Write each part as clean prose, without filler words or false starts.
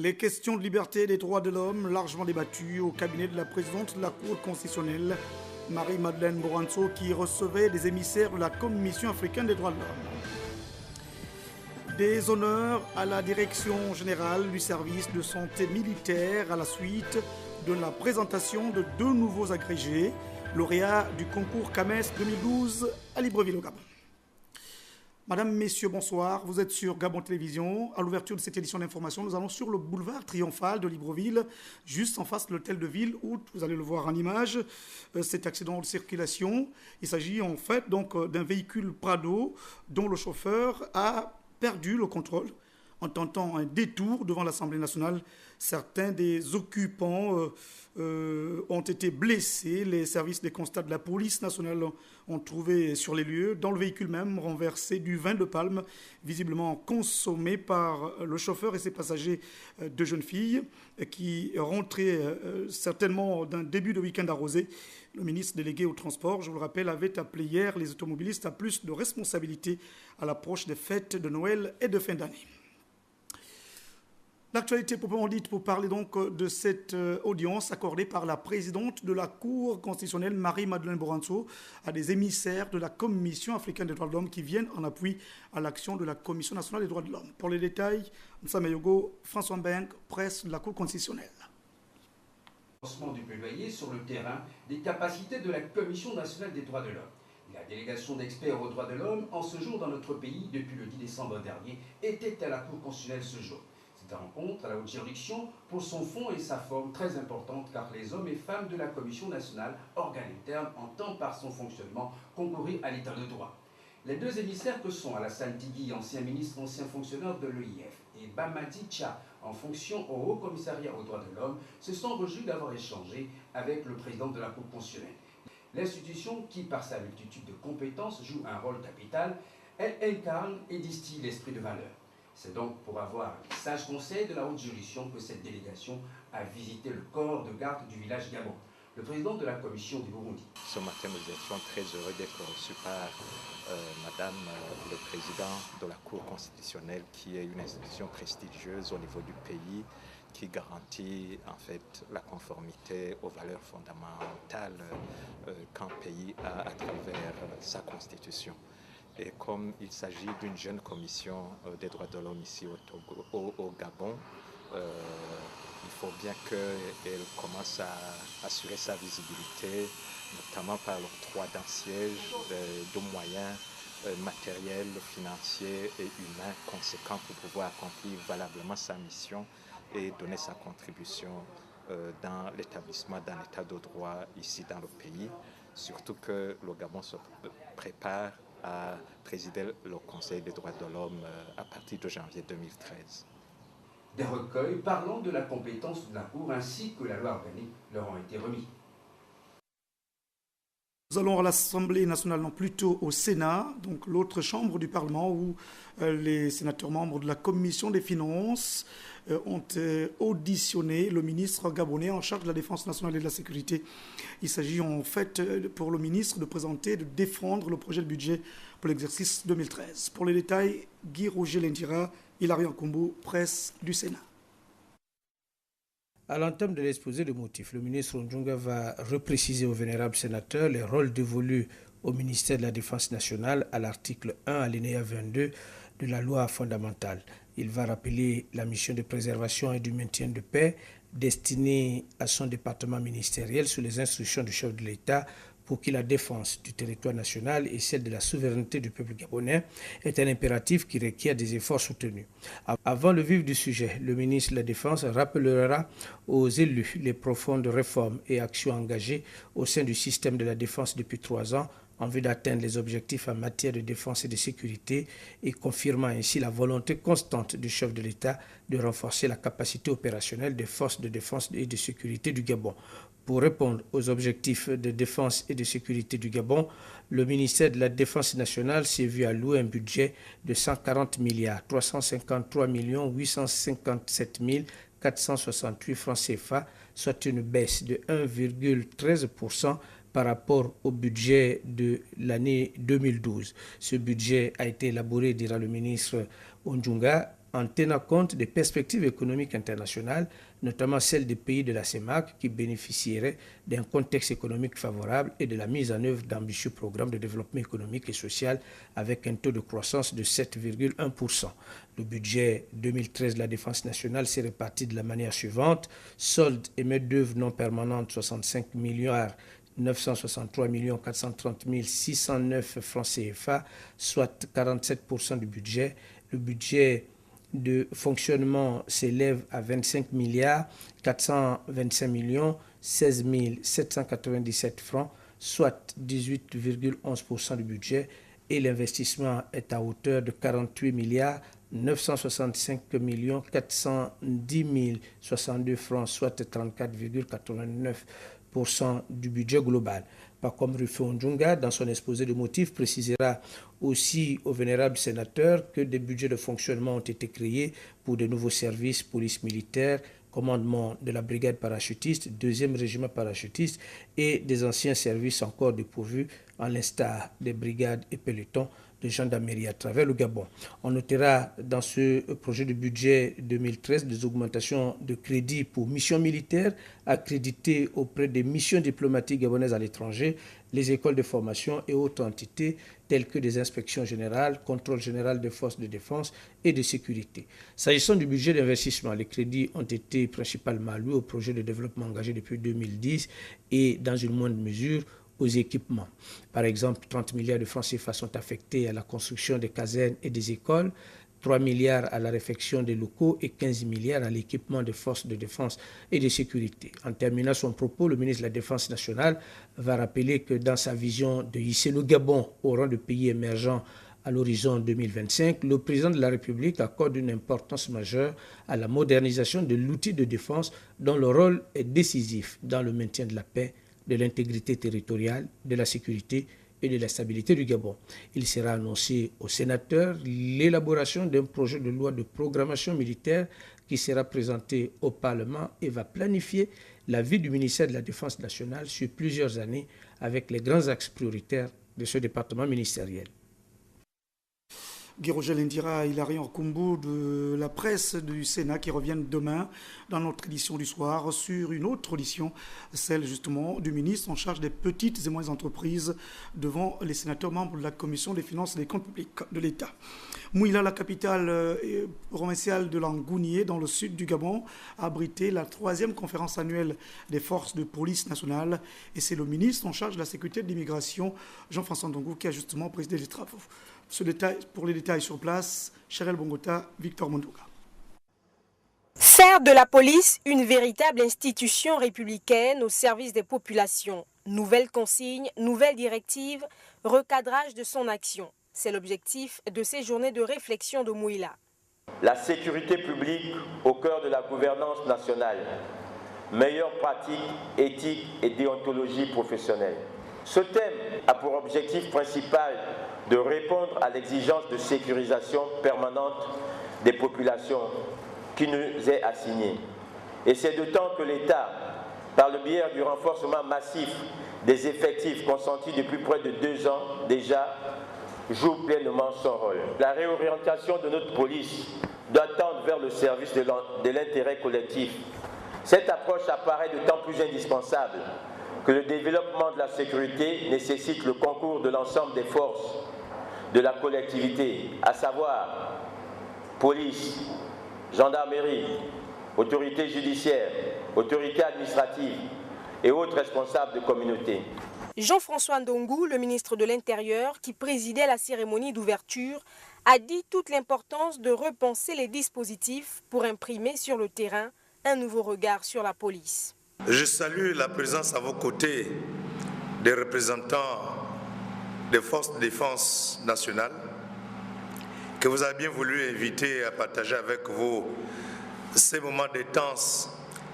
Les questions de liberté et des droits de l'homme, largement débattues au cabinet de la présidente de la Cour constitutionnelle, Marie-Madeleine Boranso, qui recevait des émissaires de la Commission africaine des droits de l'homme. Des honneurs à la direction générale du service de santé militaire à la suite de la présentation de 2 nouveaux agrégés, lauréats du concours CAMES 2012 à Libreville au Gabon. Madame, Messieurs, bonsoir. Vous êtes sur Gabon Télévision. À l'ouverture de cette édition d'information, nous allons sur le boulevard triomphal de Libreville, juste en face de l'hôtel de ville, où vous allez le voir en image, cet accident de circulation. Il s'agit en fait donc d'un véhicule Prado dont le chauffeur a perdu le contrôle en tentant un détour devant l'Assemblée nationale. Certains des occupants ont été blessés. Les services des constats de la police nationale ont trouvé sur les lieux, dans le véhicule même, renversé du vin de palme, visiblement consommé par le chauffeur et ses passagers, 2 jeunes filles qui rentraient certainement d'un début de week-end arrosé. Le ministre délégué au transport, je vous le rappelle, avait appelé hier les automobilistes à plus de responsabilité à l'approche des fêtes de Noël et de fin d'année. L'actualité proprement dite pour parler donc de cette audience accordée par la présidente de la Cour constitutionnelle, Marie-Madeleine Boranso, à des émissaires de la Commission africaine des droits de l'homme qui viennent en appui à l'action de la Commission nationale des droits de l'homme. Pour les détails, Nsama Yogo, François Mbengue, presse de la Cour constitutionnelle. Lancement du plaidoyer sur le terrain des capacités de la Commission nationale des droits de l'homme. La délégation d'experts aux droits de l'homme, en ce jour dans notre pays, depuis le 10 décembre dernier, était à la Cour constitutionnelle ce jour. Cette rencontre à la haute juridiction, pour son fond et sa forme, très importante, car les hommes et femmes de la Commission nationale, organe interne, entendent par son fonctionnement concourir à l'état de droit. Les 2 émissaires que sont Alassane Tigui, ancien ministre, ancien fonctionnaire de l'EIF, et Bamadi Tcha, en fonction au Haut Commissariat aux droits de l'homme, se sont réjouis d'avoir échangé avec le président de la Cour constitutionnelle. L'institution, qui par sa multitude de compétences joue un rôle capital, elle incarne et distille l'esprit de valeur. C'est donc pour avoir les sages conseils de la haute juridiction que cette délégation a visité le corps de garde du village Gabon. Le président de la commission du Burundi. Ce matin, nous étions très heureux d'être reçus par Madame le président de la Cour constitutionnelle, qui est une institution prestigieuse au niveau du pays, qui garantit en fait la conformité aux valeurs fondamentales qu'un pays a à travers sa constitution. Et comme il s'agit d'une jeune commission des droits de l'homme ici au Gabon, il faut bien qu'elle commence à assurer sa visibilité, notamment par l'octroi d'un siège, de moyens matériels, financiers et humains conséquents pour pouvoir accomplir valablement sa mission et donner sa contribution dans l'établissement d'un état de droit ici dans le pays, surtout que le Gabon se prépare à présider le Conseil des droits de l'homme à partir de janvier 2013. Des recueils parlant de la compétence de la Cour ainsi que la loi organique leur ont été remis. Nous allons à l'Assemblée nationale, non plutôt au Sénat, donc l'autre chambre du Parlement où les sénateurs membres de la Commission des finances ont auditionné le ministre gabonais en charge de la défense nationale et de la sécurité. Il s'agit en fait pour le ministre de présenter, de défendre le projet de budget pour l'exercice 2013. Pour les détails, Guy Roger Lentira, Hilary Nkombo, presse du Sénat. À l'entame de l'exposé de motifs, le ministre Ondjunga va repréciser aux vénérables sénateurs les rôles dévolus au ministère de la Défense nationale à l'article 1, alinéa 22 de la loi fondamentale. Il va rappeler la mission de préservation et du maintien de paix destinée à son département ministériel sous les instructions du chef de l'État pour qui la défense du territoire national et celle de la souveraineté du peuple gabonais est un impératif qui requiert des efforts soutenus. Avant le vif du sujet, le ministre de la Défense rappellera aux élus les profondes réformes et actions engagées au sein du système de la défense depuis 3 ans en vue d'atteindre les objectifs en matière de défense et de sécurité et confirmant ainsi la volonté constante du chef de l'État de renforcer la capacité opérationnelle des forces de défense et de sécurité du Gabon. Pour répondre aux objectifs de défense et de sécurité du Gabon, le ministère de la Défense nationale s'est vu allouer un budget de 140 milliards 353 857 468 francs CFA, soit une baisse de 1,13% par rapport au budget de l'année 2012. Ce budget a été élaboré, dira le ministre Ondjunga, en tenant compte des perspectives économiques internationales, notamment celles des pays de la CEMAC qui bénéficieraient d'un contexte économique favorable et de la mise en œuvre d'ambitieux programmes de développement économique et social avec un taux de croissance de 7,1%. Le budget 2013 de la Défense nationale s'est réparti de la manière suivante. Soldes et main d'œuvre non permanente 65 milliards 963 430 609 francs CFA, soit 47% du budget. Le budget de fonctionnement s'élève à 25 milliards 425 16 797 francs, soit 18,11% du budget. Et l'investissement est à hauteur de 48 milliards 965 410 062 francs, soit 34,89% du budget global. Pakom Rufo Ndjunga, dans son exposé de motifs, précisera aussi au vénérable sénateur que des budgets de fonctionnement ont été créés pour de nouveaux services, police militaire, commandement de la brigade parachutiste, 2e régiment parachutiste et des anciens services encore dépourvus, en l'instar des brigades et pelotons de gendarmerie à travers le Gabon. On notera dans ce projet de budget 2013 des augmentations de crédits pour missions militaires accréditées auprès des missions diplomatiques gabonaises à l'étranger, les écoles de formation et autres entités telles que des inspections générales, contrôle général des forces de défense et de sécurité. S'agissant du budget d'investissement, les crédits ont été principalement alloués aux projets de développement engagés depuis 2010 et dans une moindre mesure aux équipements. Par exemple, 30 milliards de francs CFA sont affectés à la construction des casernes et des écoles, 3 milliards à la réfection des locaux et 15 milliards à l'équipement des forces de défense et de sécurité. En terminant son propos, le ministre de la Défense nationale va rappeler que dans sa vision de hisser le Gabon au rang de pays émergent à l'horizon 2025, le président de la République accorde une importance majeure à la modernisation de l'outil de défense dont le rôle est décisif dans le maintien de la paix, de l'intégrité territoriale, de la sécurité et de la stabilité du Gabon. Il sera annoncé aux sénateurs l'élaboration d'un projet de loi de programmation militaire qui sera présenté au Parlement et va planifier la vie du ministère de la Défense nationale sur plusieurs années avec les grands axes prioritaires de ce département ministériel. Guy-Roger Indira et Hilarion Kumbu de la presse du Sénat qui reviennent demain dans notre édition du soir sur une autre audition, celle justement du ministre en charge des petites et moyennes entreprises devant les sénateurs membres de la Commission des finances et des comptes publics de l'État. Mouila, la capitale provinciale de Langounié, dans le sud du Gabon, a abrité la 3e conférence annuelle des forces de police nationale et c'est le ministre en charge de la sécurité de l'immigration, Jean-François Ndongou, qui a justement présidé les travaux. Pour les détails sur place, Cherel Bongota, Victor Mondouga. Faire de la police une véritable institution républicaine au service des populations. Nouvelles consignes, nouvelles directives, recadrage de son action. C'est l'objectif de ces journées de réflexion de Mouila. La sécurité publique au cœur de la gouvernance nationale. Meilleures pratiques, éthique et déontologie professionnelle. Ce thème a pour objectif principal de répondre à l'exigence de sécurisation permanente des populations qui nous est assignée. Et c'est d'autant que l'État, par le biais du renforcement massif des effectifs consentis depuis près de 2 ans déjà, joue pleinement son rôle. La réorientation de notre police doit tendre vers le service de l'intérêt collectif. Cette approche apparaît d'autant plus indispensable que le développement de la sécurité nécessite le concours de l'ensemble des forces de la collectivité, à savoir police, gendarmerie, autorité judiciaire, autorité administrative et autres responsables de communauté. Jean-François Ndongou, le ministre de l'Intérieur, qui présidait la cérémonie d'ouverture, a dit toute l'importance de repenser les dispositifs pour imprimer sur le terrain un nouveau regard sur la police. Je salue la présence à vos côtés des représentants des forces de défense nationale que vous avez bien voulu inviter à partager avec vous ces moments d'intense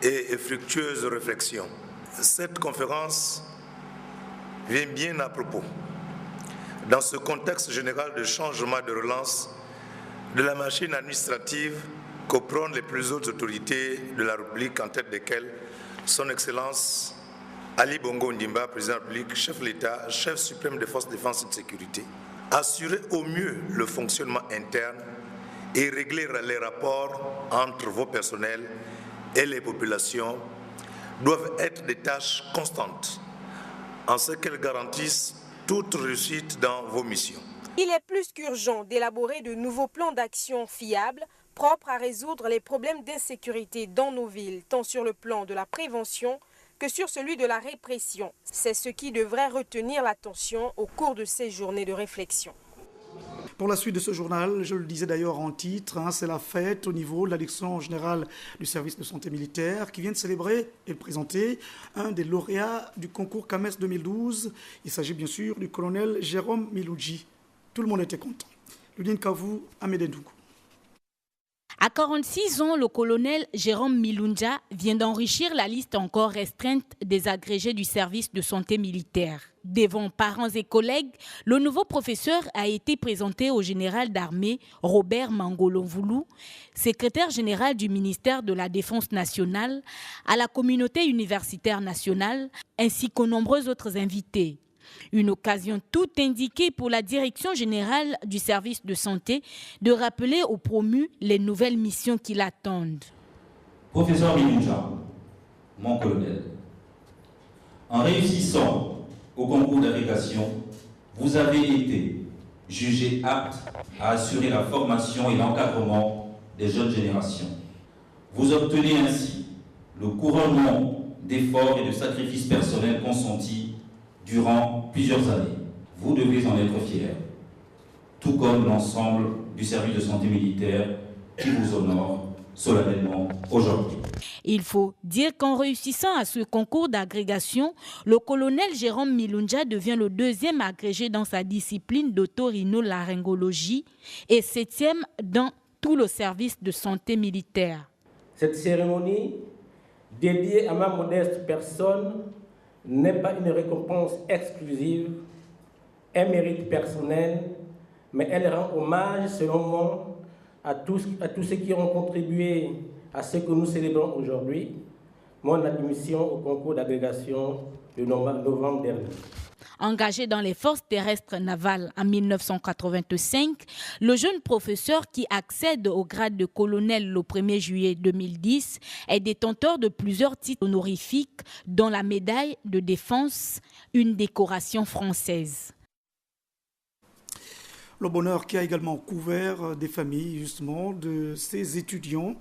et fructueuse réflexion. Cette conférence vient bien à propos dans ce contexte général de changement de relance de la machine administrative que prônent les plus hautes autorités de la République, en tête desquelles Son Excellence Ali Bongo Ondimba, président de la République, chef de l'État, chef suprême des forces de défense et de sécurité. Assurer au mieux le fonctionnement interne et régler les rapports entre vos personnels et les populations doivent être des tâches constantes, en ce qu'elles garantissent toute réussite dans vos missions. Il est plus qu'urgent d'élaborer de nouveaux plans d'action fiables, propres à résoudre les problèmes d'insécurité dans nos villes, tant sur le plan de la prévention que sur celui de la répression. C'est ce qui devrait retenir l'attention au cours de ces journées de réflexion. Pour la suite de ce journal, je le disais d'ailleurs en titre, c'est la fête au niveau de la direction générale du service de santé militaire qui vient de célébrer et de présenter un des lauréats du concours CAMES 2012. Il s'agit bien sûr du colonel Jérôme Milundja. Tout le monde était content. Ludine Kavou, Amédéndougou. À 46 ans, le colonel Jérôme Milundja vient d'enrichir la liste encore restreinte des agrégés du service de santé militaire. Devant parents et collègues, le nouveau professeur a été présenté au général d'armée Robert Mangolonvoulou, secrétaire général du ministère de la Défense nationale, à la communauté universitaire nationale, ainsi qu'aux nombreux autres invités. Une occasion toute indiquée pour la direction générale du service de santé de rappeler aux promus les nouvelles missions qui l'attendent. Professeur Milundja, mon colonel, en réussissant au concours d'agrégation, vous avez été jugé apte à assurer la formation et l'encadrement des jeunes générations. Vous obtenez ainsi le couronnement d'efforts et de sacrifices personnels consentis durant plusieurs années. Vous devez en être fiers, tout comme l'ensemble du service de santé militaire qui vous honore solennellement aujourd'hui. Il faut dire qu'en réussissant à ce concours d'agrégation, le colonel Jérôme Milundja devient le deuxième agrégé dans sa discipline d'autorhinolaryngologie et 7e dans tout le service de santé militaire. Cette cérémonie, dédiée à ma modeste personne, n'est pas une récompense exclusive, un mérite personnel, mais elle rend hommage, selon moi, à tous ceux qui ont contribué à ce que nous célébrons aujourd'hui, mon admission au concours d'agrégation de novembre dernier. Engagé dans les forces terrestres navales en 1985, le jeune professeur qui accède au grade de colonel le 1er juillet 2010 est détenteur de plusieurs titres honorifiques, dont la médaille de défense, une décoration française. Le bonheur qui a également couvert des familles, justement, de ces étudiants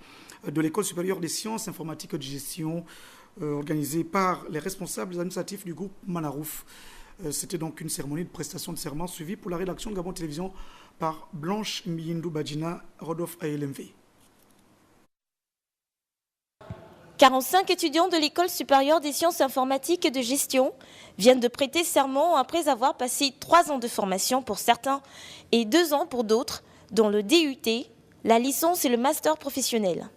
de l'École supérieure des sciences informatiques et de gestion organisée par les responsables administratifs du groupe Manarouf. C'était donc une cérémonie de prestation de serment suivie pour la rédaction de Gabon Télévision par Blanche Miyindou Badjina, Rodolphe ALMV. 45 étudiants de l'École supérieure des sciences informatiques et de gestion viennent de prêter serment après avoir passé 3 ans de formation pour certains et 2 ans pour d'autres, dont le DUT, la licence et le master professionnel.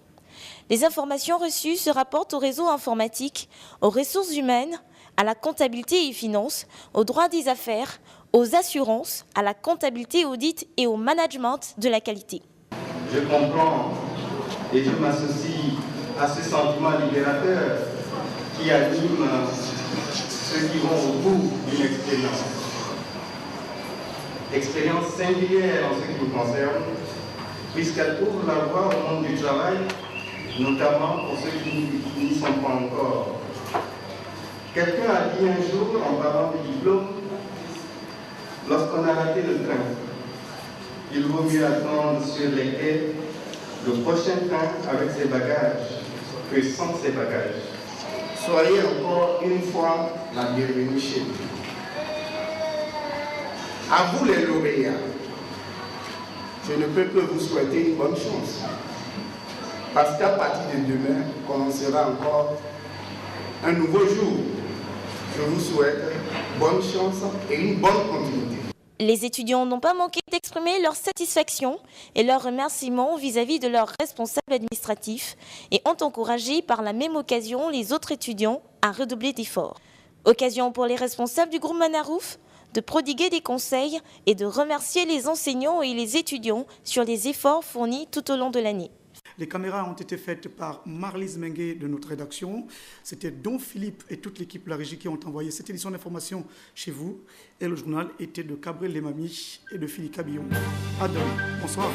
Les informations reçues se rapportent au réseau informatique, aux ressources humaines, à la comptabilité et finances, au droit des affaires, aux assurances, à la comptabilité audit et au management de la qualité. Je comprends et je m'associe à ce sentiment libérateur qui anime ceux qui vont au bout d'une expérience. Expérience singulière en ce qui nous concerne, puisqu'elle ouvre la voie au monde du travail, notamment pour ceux qui n'y sont pas encore. Quelqu'un a dit un jour, en parlant du diplôme, lorsqu'on a raté le train, il vaut mieux attendre sur les quais le prochain train avec ses bagages que sans ses bagages. Soyez encore une fois la bienvenue chez nous. À vous les lauréats, je ne peux que vous souhaiter une bonne chance. Parce qu'à partir de demain, commencera encore un nouveau jour. Je vous souhaite bonne chance et une bonne continuité. Les étudiants n'ont pas manqué d'exprimer leur satisfaction et leur remerciement vis-à-vis de leurs responsables administratifs et ont encouragé par la même occasion les autres étudiants à redoubler d'efforts. Occasion pour les responsables du groupe Manarouf de prodiguer des conseils et de remercier les enseignants et les étudiants sur les efforts fournis tout au long de l'année. Les caméras ont été faites par Marlise Mengue de notre rédaction. C'était Don Philippe et toute l'équipe de la régie qui ont envoyé cette édition d'information chez vous. Et le journal était de Cabrel Lemami et de Philippe Cabillon. À demain. Bonsoir.